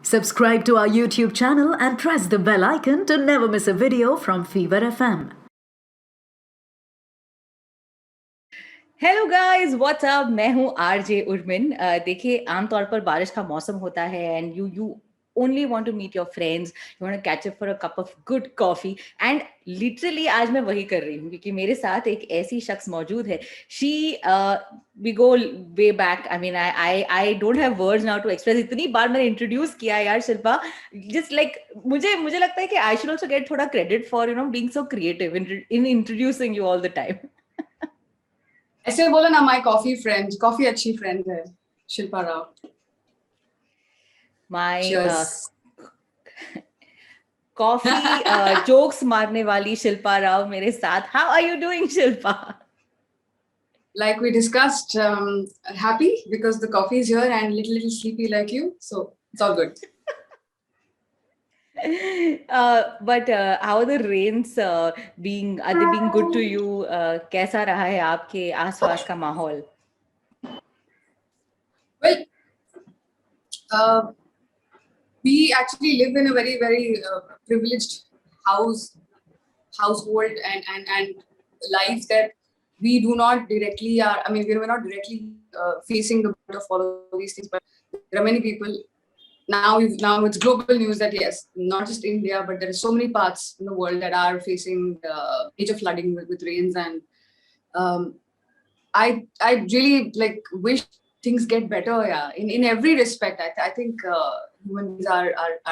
Subscribe to our YouTube channel and press the bell icon to never miss a video from Fever FM. Hello guys what's up. मैं हूँ RJ Urmin. देखिए, आमतौर पर बारिश का मौसम होता है and you only want to meet your friends, you want to catch up for a cup of good coffee. And literally आज मैं वही कर रही हूँ क्योंकि मेरे साथ एक ऐसी शख्स मौजूद है। She we go way back. I mean I don't have words now to express. इतनी बार मैंने इंट्रोड्यूस किया यार शिल्पा, जस्ट लाइक मुझे लगता है कि आई शुड आल्सो गेट थोड़ा credit for being so creative in introducing you all the time. ऐसे बोलो ना, माय कॉफी फ्रेंड, कॉफी अच्छी फ्रेंड है Shilpa Rao. My coffee jokes मारने वाली शिल्पा राव मेरे साथ। How are you doing Shilpa? Like we discussed, happy because the coffee is here and little sleepy like you, so it's all good. But how are the rains being? Are they being good to you? कैसा रहा है आपके आसपास का माहौल? Well, we actually live in a very privileged household and life that we do not directly are. I mean, we're not directly facing the brunt of all of these things, but there are many people now. It's global news that yes, not just India, but there are so many parts in the world that are facing major flooding with rains, and I really like wish things get better. Yeah, in every respect, I think human beings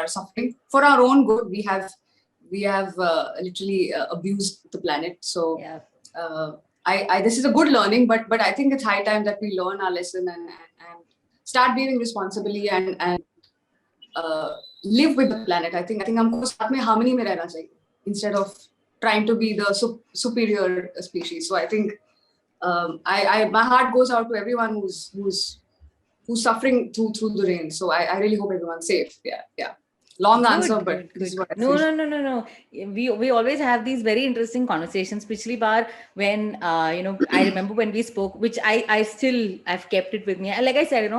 are suffering for our own good. We have literally abused the planet. So Yeah. this is a good learning, but I think it's high time that we learn our lesson and start behaving responsibly and live with the planet. I think हमको साथ में harmony में रहना चाहिए instead of trying to be the superior species. So I think my heart goes out to everyone who's suffering through the rain. So I really hope everyone's safe. Yeah. Long answer, but this is what I feel. No. We always have these very interesting conversations. Pichli baar when I remember when we spoke, which I've kept it with me. Like I said,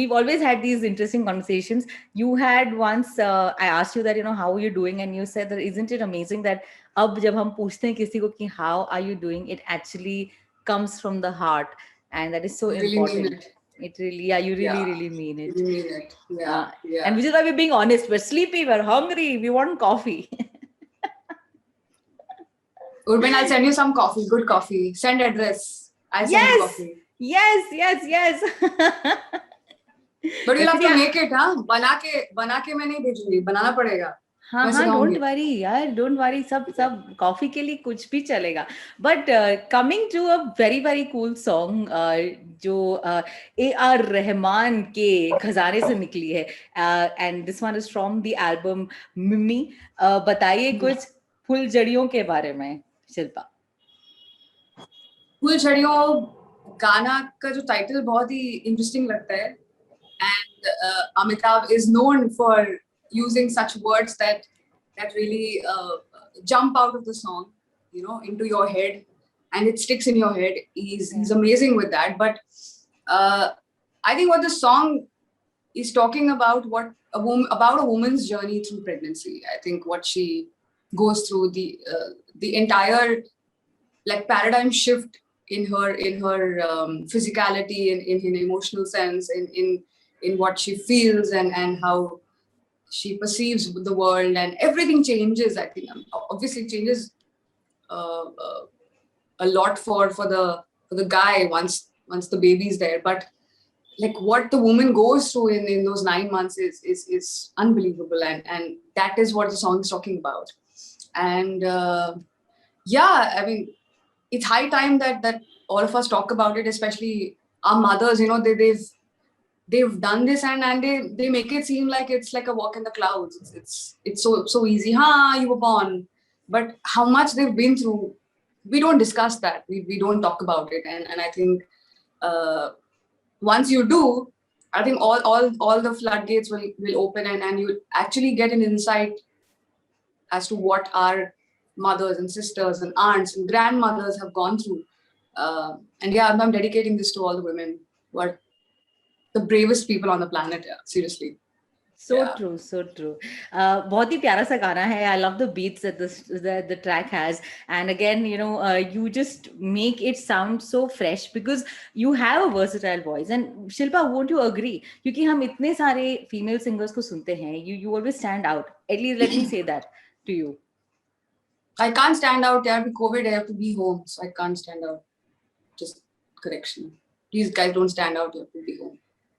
we've always had these interesting conversations. You had once I asked you that how are you doing, and you said that isn't it amazing that अब जब हम पूछते हैं किसी को कि how are you doing, it actually comes from the heart, and that is so You really important. mean it. It really, yeah, you really mean it. You mean it. Yeah. And which is why we're being honest. We're sleepy, we're hungry, we want coffee. Urban, I'll send you some coffee, good coffee. Send address. I'll send you coffee. Yes. But you'll have to make it, हाँ? बना के मैं नहीं भेजूंगी, बनाना पड़ेगा. हाँ, don't worry यार, डोंट वरी, सब कॉफी के लिए कुछ भी चलेगा. But coming to a very cool song जो AR रहमान के खजाने से निकली है, and this one is from the album Mimi. बताइए कुछ फुलझड़ियों के बारे में शिल्पा. फुलझड़ियों गाना का जो टाइटल बहुत ही इंटरेस्टिंग लगता है, and Amitabh is known for using such words that really jump out of the song, into your head, and it sticks in your head. He's amazing with that. But I think what the song is talking about, about a woman's journey through pregnancy. I think what she goes through, the entire like paradigm shift in her physicality, in emotional sense, in what she feels and how she perceives the world, and everything changes. I think obviously it changes a lot for the guy once the baby's there, but like what the woman goes through in those 9 months is unbelievable, and that is what the song is talking about. And I mean, it's high time that all of us talk about it, especially our mothers. They've done this, and they make it seem like it's like a walk in the clouds. It's so easy. You were born, but how much they've been through, we don't discuss that. We don't talk about it, and I think once you do, I think all the floodgates will open, and you actually get an insight as to what our mothers and sisters and aunts and grandmothers have gone through. And I'm dedicating this to all the women who are the bravest people on the planet. Yeah, seriously. So Yeah. true, so true. बहुत ही प्यारा सा गाना है. I love the beats that the track has, and again, you just make it sound so fresh because you have a versatile voice. And Shilpa, won't you agree? क्योंकि हम इतने सारे female singers को सुनते हैं, you always stand out. At least let me say that to you. I can't stand out. Yeah, with COVID, I have to be home, so I can't stand out. Just correction. Please, guys, don't stand out. You have to be home.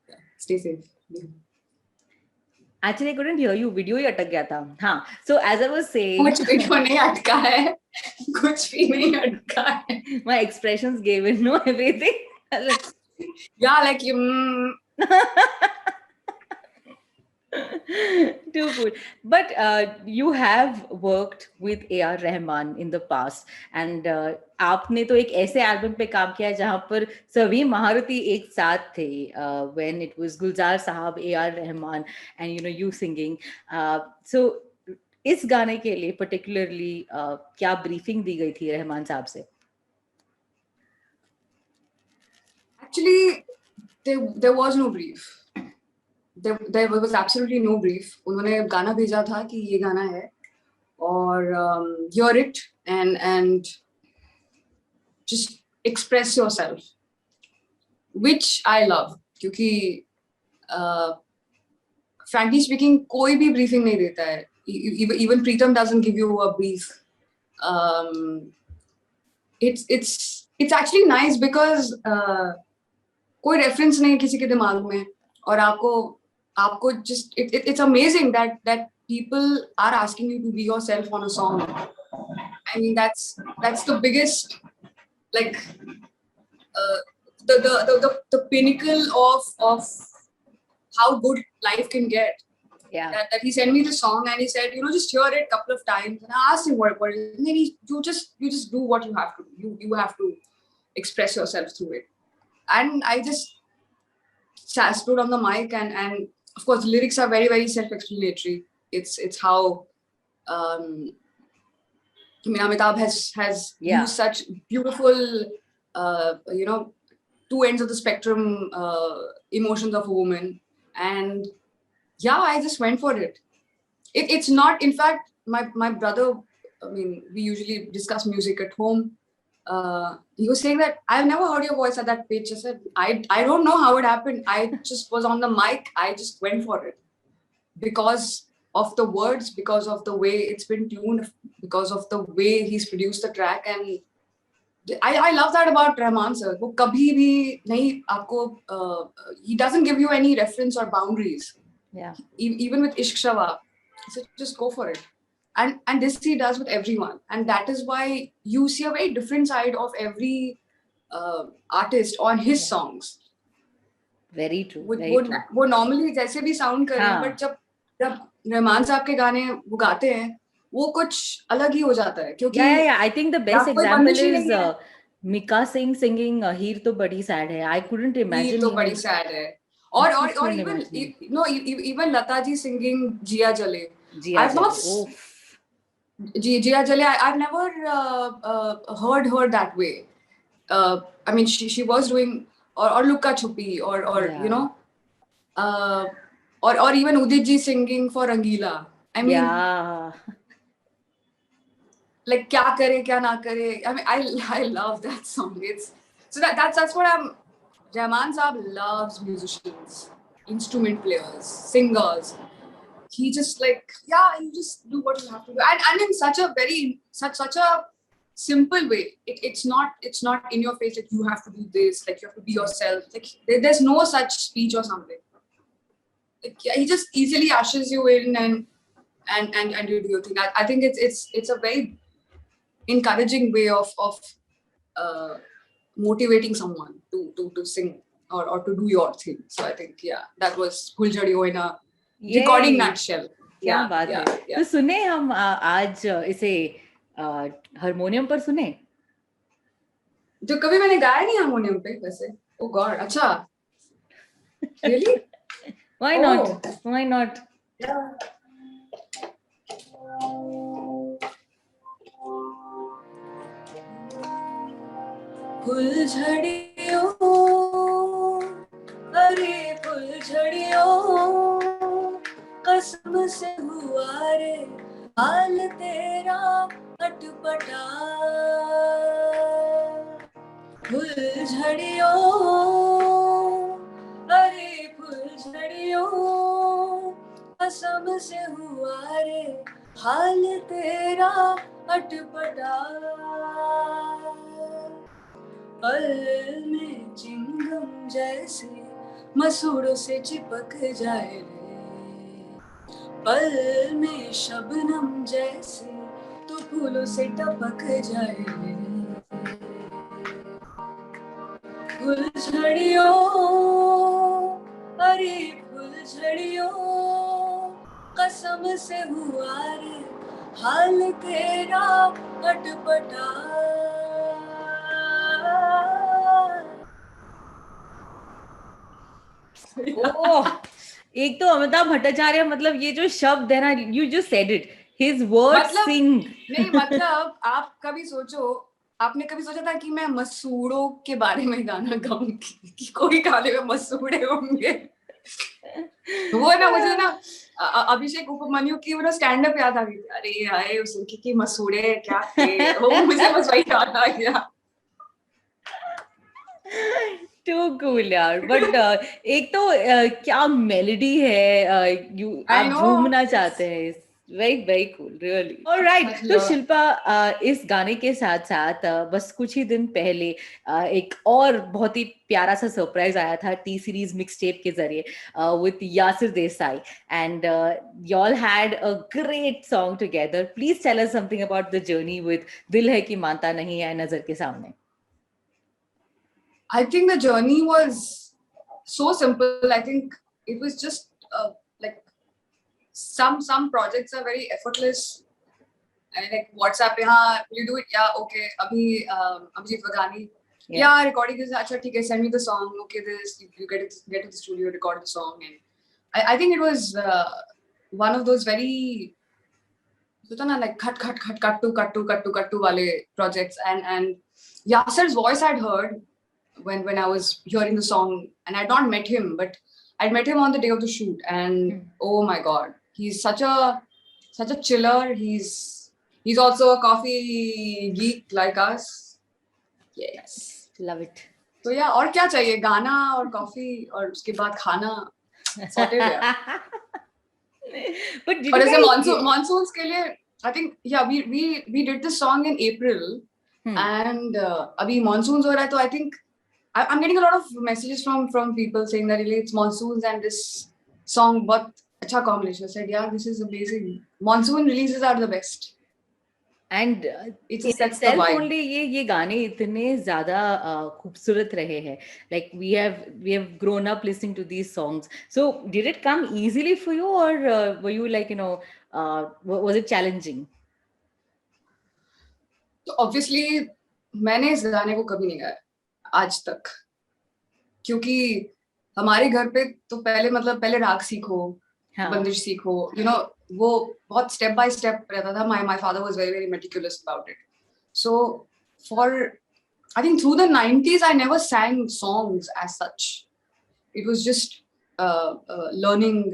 Yeah. Stay safe. Be home. Actually, I couldn't hear you. Video ही अटक गया था. हाँ. So as I was saying, कुछ video नहीं अटका है, कुछ भी नहीं अटका है. my expressions gave it, no, everything. Yeah, like you. Too good. But you have worked with A.R. Rahman in the past, and आपने तो एक ऐसे एल्बम पे काम किया है जहां पर सभी महारथी एक साथ थे, when it was गुलजार साहब, A.R. Rahman, and you singing. So इस गाने के लिए particularly क्या ब्रीफिंग दी गई थी रहमान साहब से? Actually, there was no brief. There was absolutely no brief. उन्होंने गाना भेजा था कि ये गाना है और hear it and just express yourself, which I love. क्योंकि frankly speaking, कोई भी briefing नहीं देता है. Even Pritam doesn't give you a brief. It's actually nice because कोई reference नहीं किसी के दिमाग में और आपको just it's amazing that people are asking you to be yourself on a song. I mean that's the biggest, like the pinnacle of how good life can get. Yeah. That he sent me the song and he said, just hear it a couple of times. And I asked him what it is. And then you just do what you have to do. You have to express yourself through it. And I just stood on the mic and of course the lyrics are very, very self-explanatory. It's how Amitabh has used such beautiful two ends of the spectrum emotions of a woman. And yeah, I just went for it. It's not, in fact, my brother, I mean, we usually discuss music at home. He was saying that I've never heard your voice at that pitch. I said, I don't know how it happened. I just was on the mic. I just went for it because of the words, because of the way it's been tuned, because of the way he's produced the track. And I love that about Rahman sir. वो कभी भी नहीं आपको he doesn't give you any reference or boundaries. Yeah. Even with Ishq Shava, so just go for it. And this he does with everyone. And that is why you see a very different side of every artist on his songs. Very true. वो normally जैसे भी sound करें, but जब रहमान साहब के गाने वो गाते हैं, वो कुछ अलग ही हो जाता है क्योंकि yeah, I think the best example is Mika Singh singing Heer तो बड़ी sad है. I couldn't imagine. Heer तो बड़ी sad है. और even Lata ji singing Jiya Jale. I've not Jiya Jale. I've never heard her that way. I mean, she was doing or Lukka Chupi or yeah. Or even Udit ji singing for Rangila. I mean, yeah. Like kya kare kya na kare. I mean, I love that song. That's what Rahman Saab loves musicians, instrument players, singers. He just you just do what you have to do, and in such a simple way. It's not in your face that you have to do this, like you have to be yourself. Like there's no such speech or something. He just easily ushers you in and you do your thing. I think it's a very encouraging way of motivating someone to sing or to do your thing. So I think that was Gulzariyo in a recording nutshell. क्या बात है. तो सुने हम आज इसे harmonium पर सुने जो कभी मैंने गाया नहीं हारमोनियम पे वैसे. Oh God, अच्छा. Really? Why not? Why not? Yeah. फुलझड़ियों अरे फुलझड़ियों कसम से हुआ रे हाल तेरा अटपटा फुलझड़ियों अरे फुलझड़ियों कसम से हुआ रे हाल तेरा अटपटा पल में चिंगम जैसे मसूड़ों से चिपक जाए रे पल में शबनम जैसे तो फूलों से टपक जाए रे फुलझड़ियों अरे फुलझड़ियों कसम से हुआ रे हाल तेरा अटपटा ओह, एक तो अमिताभ भट्टाचार्य, मतलब ये जो शब्द है ना, you just said it, his words मतलब सिंग. नहीं मतलब आप कभी सोचो आपने कभी सोचा था कि मैं मसूड़ों के बारे में गाना गाऊंगी कि कोई गाने में मसूड़े होंगे वो ना मुझे ना अभिषेक उपमन्यु की वो ना स्टैंड अप याद आ गई अरे हाय उसकी की मसूड़े क्या थे वो मुझे बस वही याद आ गया टू कूल यार. बट एक तो क्या मेलोडी है, यू I आप know, झूमना it's चाहते हैं. Very very cool really. Alright, such तो love. शिल्पा, इस गाने के साथ साथ बस कुछ ही दिन पहले एक और बहुत ही प्यारा सा सरप्राइज आया था टी सीरीज मिक्स टेप के जरिए with Yasir Desai, and y'all had a great song together. Please tell us something about the journey with दिल है कि मानता नहीं है नजर के सामने. I think the journey was so simple. I think it was just like some projects are very effortless. And like WhatsApp पे हाँ will you do it? Yeah, okay. अभी अभिजीत वगानी. Yeah, recording is अच्छा ठीक है. Send me the song. Okay, this you get to the studio, record the song, and I think it was one of those very होता ना like cut to वाले projects and Yasser's voice I'd heard when I was hearing the song, and I'd not met him, but I'd met him on the day of the shoot, and oh my god, he's such a chiller. He's also a coffee geek like us. Yes. Love it. तो या और क्या चाहिए गाना और coffee और उसके बाद खाना sorted है. But did और you ऐसे guys monsoons के लिए I think yeah we did this song in April and अभी monsoons हो रहा है तो I think I'm getting a lot of messages from people saying that really it's monsoons and this song बहुत अच्छा combination. I said yeah this is amazing. Monsoon releases are the best. and It in just sets the itself vibe. only ये गाने इतने ज्यादा खूबसूरत रहे हैं. Like we have grown up listening to these songs. So did it come easily for you, or were you like, was it challenging? तो obviously मैंने इस गाने को कभी नहीं गाया आज तक क्योंकि हमारे घर पे तो पहले राग सीखो बंदिश सीखो वो बहुत स्टेप बाय स्टेप रहता था. my father was very very meticulous about it. So for I think through the 90s I never sang songs as such. It was just learning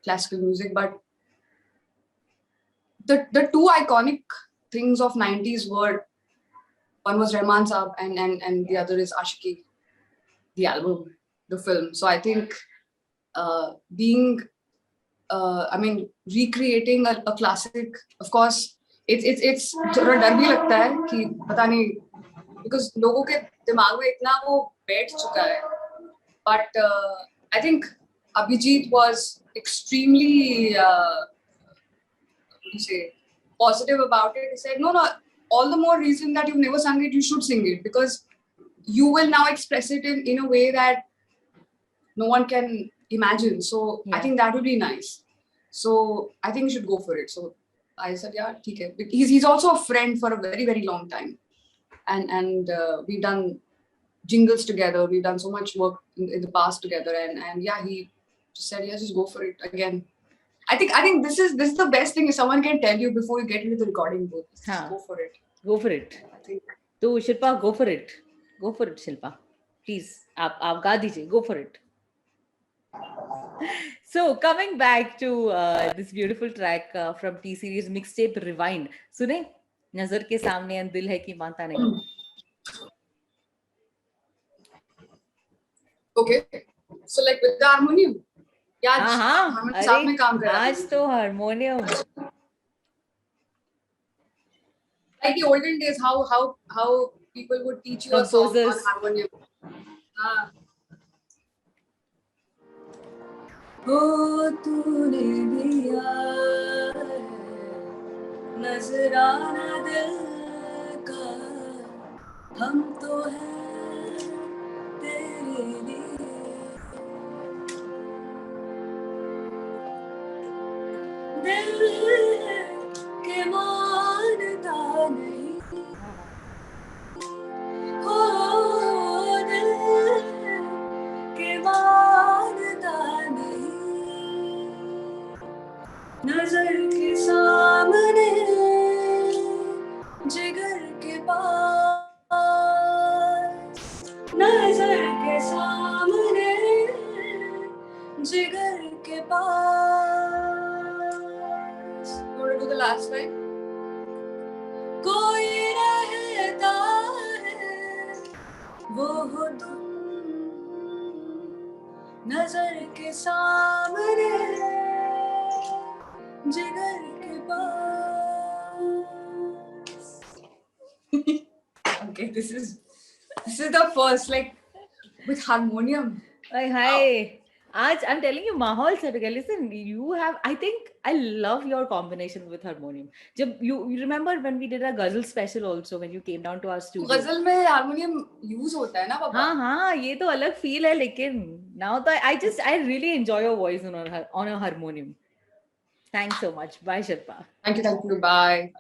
classical music, but the two iconic things of 90s were one was Rahman Saab and the other is Ashiki, the album, the film. So I think being I mean recreating a classic, of course it's थोड़ा डर भी लगता है कि पता नहीं because लोगों के दिमाग में इतना वो बैठ चुका है. But I think Abhijit was extremely positive about it. He said, no, all the more reason that you've never sung it, you should sing it because you will now express it in a way that no one can imagine. So I think that would be nice. So I think you should go for it. So I said, yeah, okay. He's also a friend for a very, very long time. And we've done jingles together. We've done so much work in the past together. And yeah, he just said, yeah, just go for it again. I think this is the best thing if someone can tell you before you get into the recording booth. Just go for it. Go for it. I think. तो Shilpa, go for it. Go for it, Shilpa. Please, आप गा दीजिए. Go for it. So coming back to this beautiful track from T series mixtape Rewind, सुने नजर के सामने and दिल है कि मानता नहीं. Okay, so like with the harmonium, या आज हाँ हम अरे साथ में काम कर रहे थे. आज तो harmonium. Like the olden days, how people would teach you a song on Composers. harmonium. हाँ. ओ तूने दिया है नजराना दिल का, हम तो हैं तेरे लिए. दिल के मानता नहीं, हो दिल के मानता नहीं, नजर के सामने जिगर के पास, नजर के सामने जिगर के पास. You want to do the last line? कोई रहता है वो हो तुम, नजर के सामने जिगर के पास. Okay, this is the first, like, with harmonium. Hi. आज I'm telling you, माहौल set गया. Listen, you have. I think I love your combination with harmonium. जब you remember when we did a ghazal special also when you came down to our studio. गजल में harmonium use होता है ना पापा. हाँ ये तो अलग feel है लेकिन now तो I really enjoy your voice on a harmonium. Thanks so much. Bye Shilpa. Thank you. Bye.